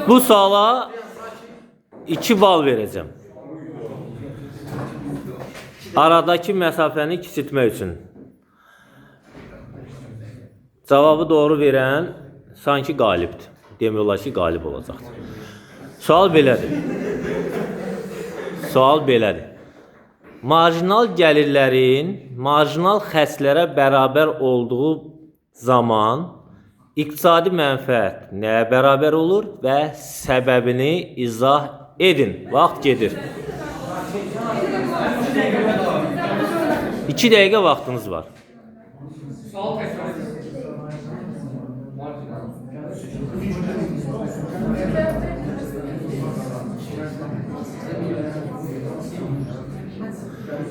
Bu suala 2 bal verəcəm. Aradakı məsafəni kiçiltmək üçün. Cavabı doğru verən sanki qalibdir. Demək olar ki, qalib olacaqdır. Sual belədir. Sual belədir. Marjinal gəlirlərin marjinal xərclərə bərabər olduğu zaman iqtisadi mənfəət nəyə bərabər olur və səbəbini izah edin. Vaxt gedir. 2 dəqiqə vaxtınız var.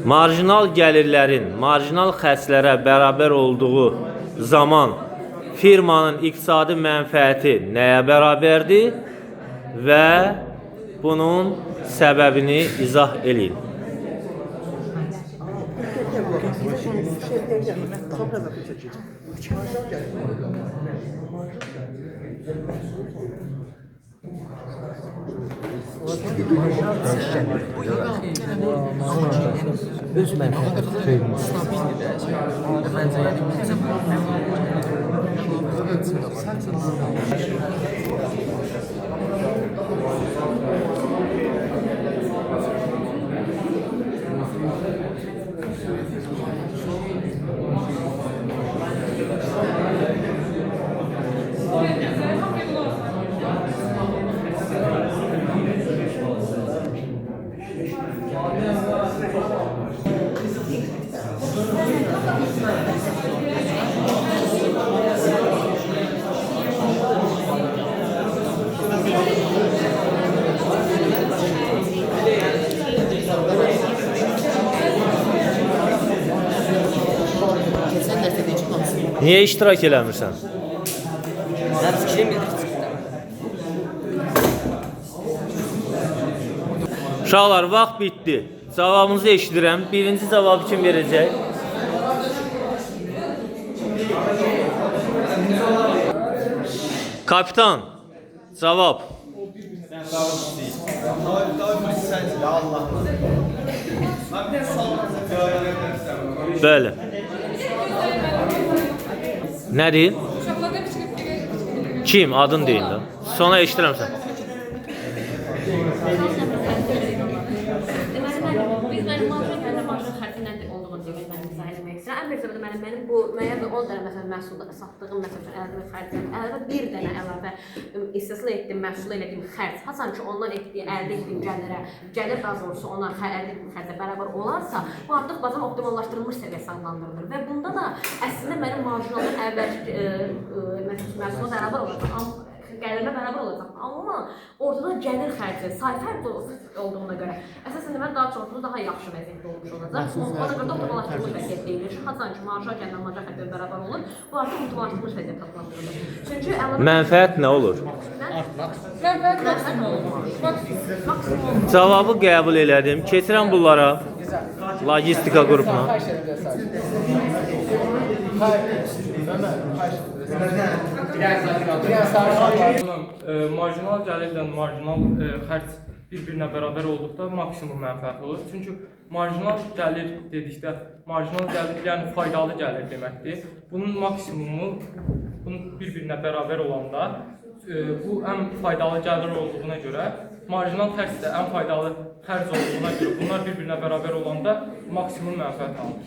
Marjinal gəlirlərin marjinal xərclərə bərabər olduğu zaman firmanın iqtisadi mənfəəti nəyə bərabərdir və bunun səbəbini izah edin. Öz mənfəəti Niyə iştirak eləmirsən? Mən fikrim edir. Uşaqlar, vaxt bitdi. Cavabınızı eşidirəm. Birinci cavabı kim verəcək? Kapitan, cavab. Bəli. Nə deyil? Kim? Adın deyin də. Sonra eşidirəm sən. Mənim bu müəyyən 10 dənə məsələn məhsulda satdığım məsələn əlavə xərcim, əlavə bir dənə əlavə istisna etdiyim məhsul elədiyim xərc, hasan ki ondan əldə etdiyim gəlir daha doğrusu ondan əldə etdiyim xərcə bərabər olarsa, bu artıq bazar optimallaşdırılmış səviyyəsi adlandırılır və bunda da əslində mənim marjinalım əvvəl məhsula bərabər olacaq, gəlirimə bərabər olacaq, amma ortada gəlir xərci, say fərq olduğuna görə əsasən mən daha çox daha yaxşı vəziyyətdə olmuş olacaq. Ona görə də optimallaşdırılmış vəziyyət deyilir. Hasan ki marja gəlindən marja xərcə bərabər olur, bu artıq optimallaşdırılmış vəziyyət adlandırılır. Çünki mənfəət nə olur? Mənfəət maksimum olur. Cavabı qəbul elədim. Keçirəm bunlara. Logistika qrupuna. Marjinal gəlirlə marjinal xərc bir-birinə bərabər olduqda maksimum mənfəət olur. Çünki marjinal gəlir dedikdə, marjinal gəlir yəni faydalı gəlir deməkdir. Bunun maksimumu bir-birinə bərabər olanda bu ən faydalı gəlir olduğuna görə, marjinal xərc də ən faydalı xərc olduğuna görə bunlar bir-birinə bərabər olanda maksimum mənfəət alır.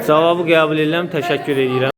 Cavabı qəbul edirəm, təşəkkür edirəm.